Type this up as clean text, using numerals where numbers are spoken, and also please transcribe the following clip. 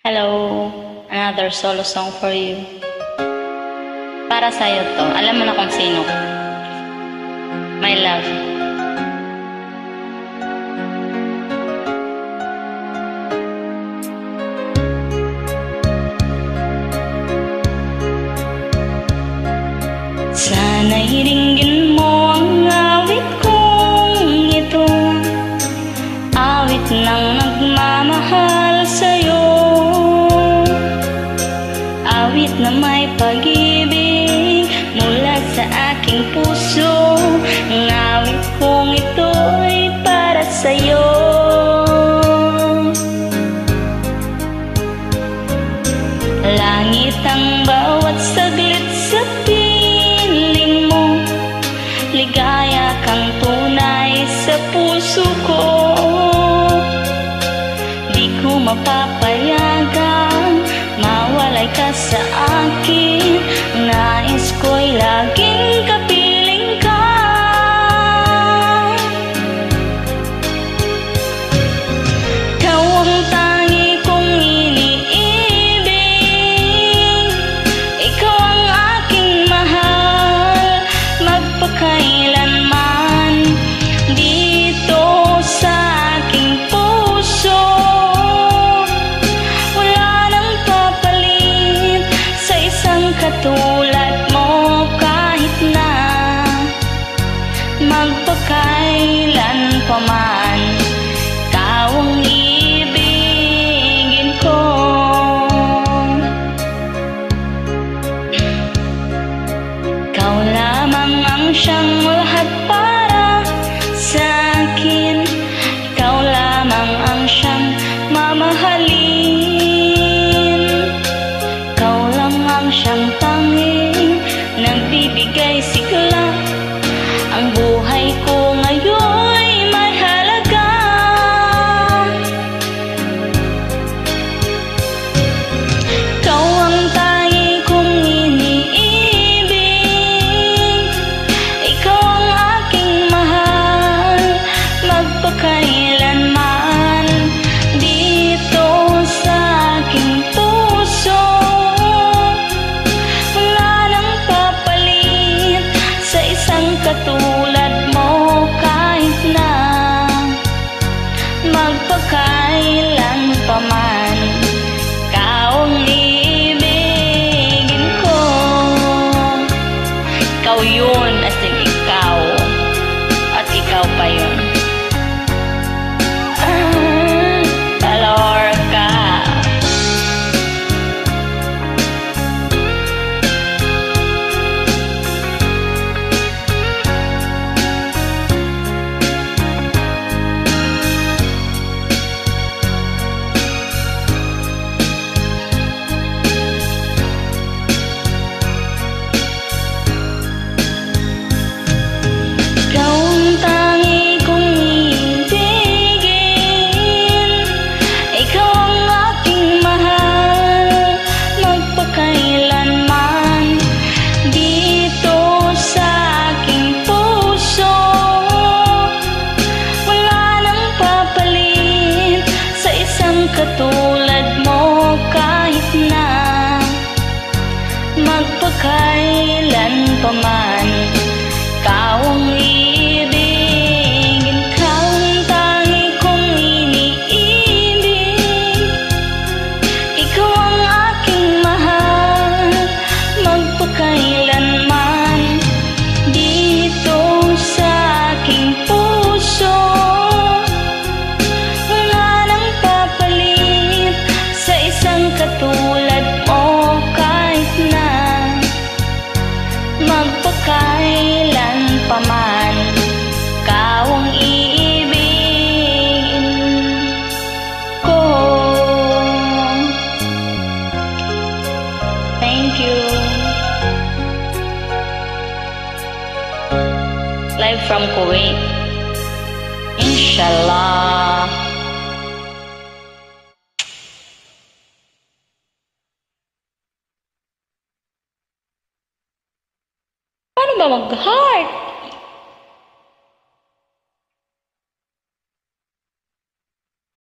Hello, another solo song for you. Para sa'yo to, alam mo na kung sino. My love. Sana'y ringgin mo ang awit kong ito, awit ng nagmamahal sa'yo, awit na may pag-ibig mula sa aking puso. Ang awit kong ito ay para sa'yo. Langit ang bawat saglit sa piling mo, ligaya kang tunay sa puso ko. Di ko mapapayagan mawalay ka sa akin, nais ko'y laging kapiling ka. Ikaw ang tangi kong iniibig, ikaw ang aking mahal, magpakailanman dito sa aking puso. Katulad mo kahit na magpakailan pa man, ikaw ang ibigin ko. Ikaw lamang ang siyang lahat para sa akin, ikaw lamang ang siyang mamahalin, ikaw lang ang siyang tanging nagbibigay sigla. Ang buhay ko ngayon may halaga. Ikaw ang tangi kong iniibig, ikaw ang aking mahal, magpakailanman dito sa aking puso. Katulad mo kahit na magpakailan pa man, ikaw ang ibigin ko. Ikaw yun, as in ikaw, at ikaw pa yun. Kalorka. Katulad mo kahit na magpakailan pa man, ikaw ang ibigin. Ikaw ang tangi kong iniibig, ikaw ang aking mahal, magpakailanman dito sa aking puso. Katulad mo kahit na magpakailan pa man, ikaw ang iibigin ko. Thank you. Live from Kuwait, inshallah. Paano ba mag-heart?